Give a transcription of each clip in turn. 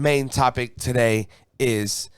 main topic today is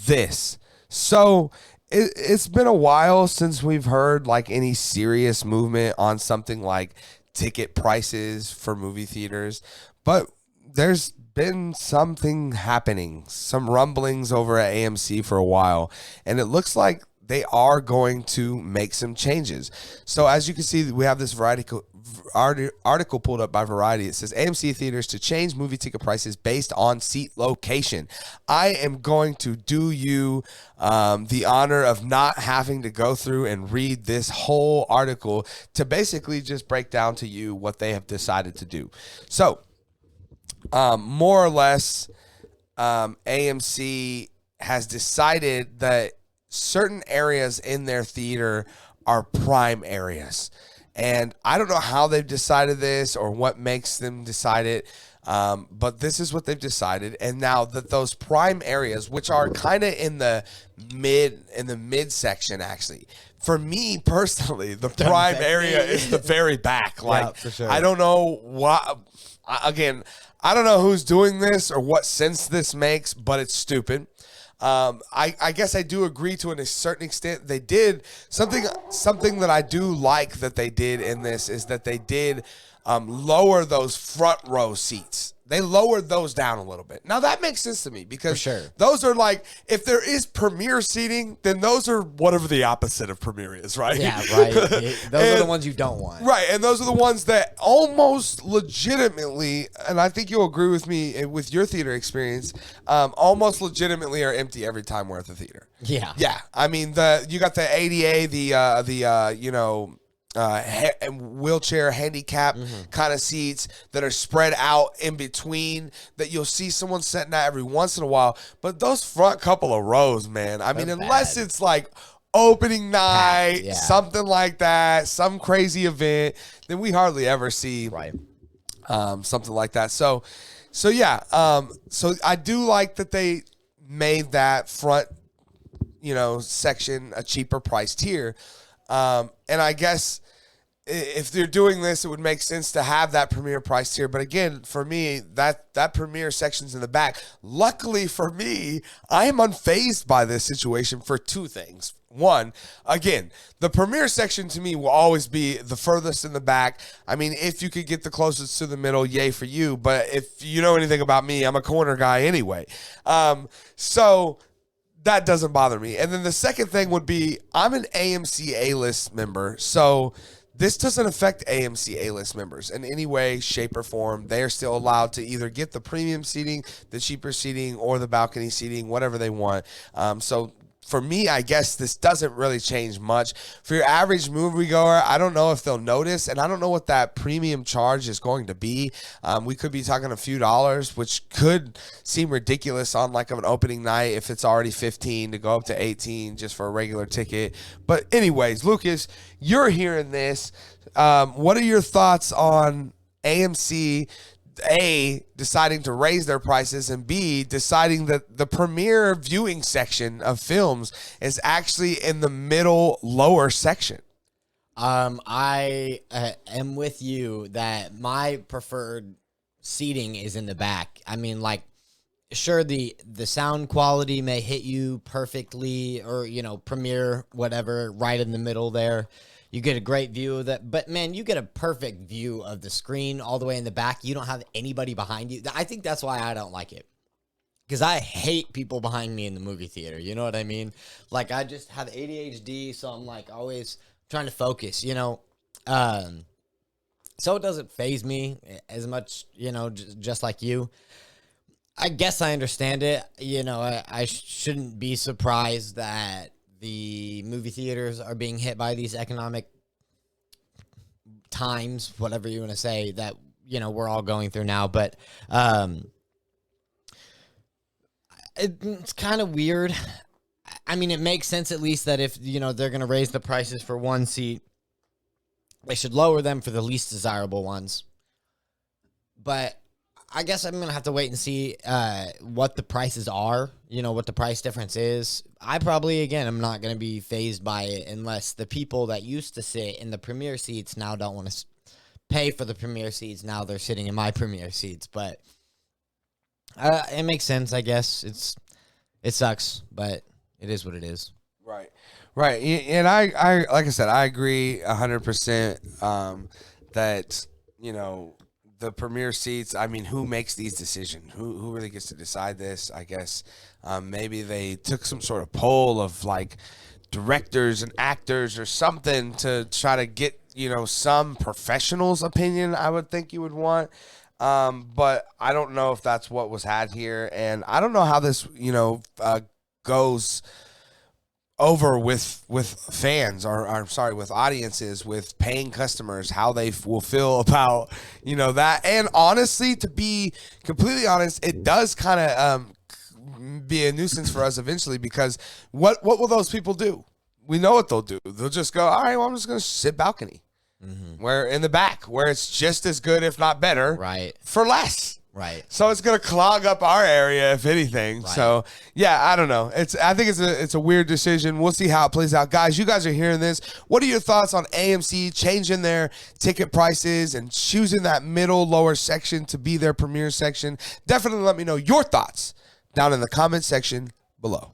this. So it's been a while since we've heard like any serious movement on something like ticket prices for movie theaters, but there's been something happening, some rumblings over at AMC for a while, and it looks like they are going to make some changes. So as you can see, we have this article pulled up by Variety. It says AMC theaters to change movie ticket prices based on seat location. I am going to do you the honor of not having to go through and read this whole article to basically just break down to you what they have decided to do. So more or less, AMC has decided that certain areas in their theater are prime areas. And I don't know how they've decided this or what makes them decide it, but this is what they've decided. And now that those prime areas, which are kind of in the mid section, actually, for me personally, the prime area is the very back. Like, yeah, for sure. I don't know why. Again, I don't know who's doing this or what sense this makes, but it's stupid. I guess I do agree to a certain extent. They did something that I do like that they did in this is that they did lower those front row seats. They lowered those down a little bit. Now that makes sense to me because those are like, if there is premier seating, then those are whatever the opposite of premier is, right? Yeah, right. Those are the ones you don't want. Right, and those are the ones that almost legitimately, and I think you'll agree with me with your theater experience, almost legitimately are empty every time we're at the theater. Yeah. Yeah. I mean, you got the ADA, wheelchair handicap kind of seats that are spread out in between that you'll see someone sitting at every once in a while. But those front couple of rows, man, I mean, unless it's like opening night, something like that, some crazy event, then we hardly ever see something like that. So I do like that they made that front, section a cheaper price tier. And I guess if they're doing this, it would make sense to have that premier price tier. But again, for me, that premier section's in the back. Luckily for me, I am unfazed by this situation for two things. One, again, the premier section to me will always be the furthest in the back. I mean, if you could get the closest to the middle, yay for you. But if you know anything about me, I'm a corner guy anyway. So that doesn't bother me. And then the second thing would be I'm an AMC A-list member, so this doesn't affect AMC A-list members in any way, shape, or form. They are still allowed to either get the premium seating, the cheaper seating, or the balcony seating, whatever they want. So for me, I guess this doesn't really change much. For your average moviegoer, I don't know if they'll notice, and I don't know what that premium charge is going to be. We could be talking a few dollars, which could seem ridiculous on like an opening night if it's already $15 to go up to $18 just for a regular ticket. But anyways, Lucas, you're hearing this. What are your thoughts on AMC A, deciding to raise their prices, and B, deciding that the premiere viewing section of films is actually in the middle lower section? I am with you that my preferred seating is in the back. I mean, like, sure, the sound quality may hit you perfectly, or, premiere, whatever, right in the middle there. You get a great view of that. But, man, you get a perfect view of the screen all the way in the back. You don't have anybody behind you. I think that's why I don't like it. Because I hate people behind me in the movie theater. You know what I mean? Like, I just have ADHD, so I'm, like, always trying to focus, So it doesn't faze me as much, just like you. I guess I understand it. I shouldn't be surprised that the movie theaters are being hit by these economic times, whatever you want to say, that, we're all going through now. But it's kind of weird. I mean, it makes sense at least that if, they're going to raise the prices for one seat, they should lower them for the least desirable ones. But I guess I'm going to have to wait and see what the prices are, what the price difference is. I probably, again, I'm not going to be fazed by it unless the people that used to sit in the premier seats now don't want to pay for the premier seats. Now they're sitting in my premier seats. But It makes sense, I guess. It sucks, but it is what it is. Right. Right. And I like I said, I agree 100% that, the premier seats, I mean, who makes these decisions? Who really gets to decide this? I guess maybe they took some sort of poll of like directors and actors or something to try to get, some professional's opinion, I would think you would want. But I don't know if that's what was had here. And I don't know how this, goes over with fans or I'm sorry, with audiences, with paying customers, how they will feel about that. And honestly, to be completely honest, it does kind of be a nuisance for us eventually, because what will those people do? We know what they'll do. They'll just go, all right, well, I'm just gonna sit balcony, where in the back, where it's just as good if not better, Right. for less. Right. So it's gonna clog up our area, if anything. Right. So yeah, I don't know. I think it's a weird decision. We'll see how it plays out, guys. You guys are hearing this. What are your thoughts on AMC changing their ticket prices and choosing that middle lower section to be their premiere section? Definitely let me know your thoughts down in the comment section below.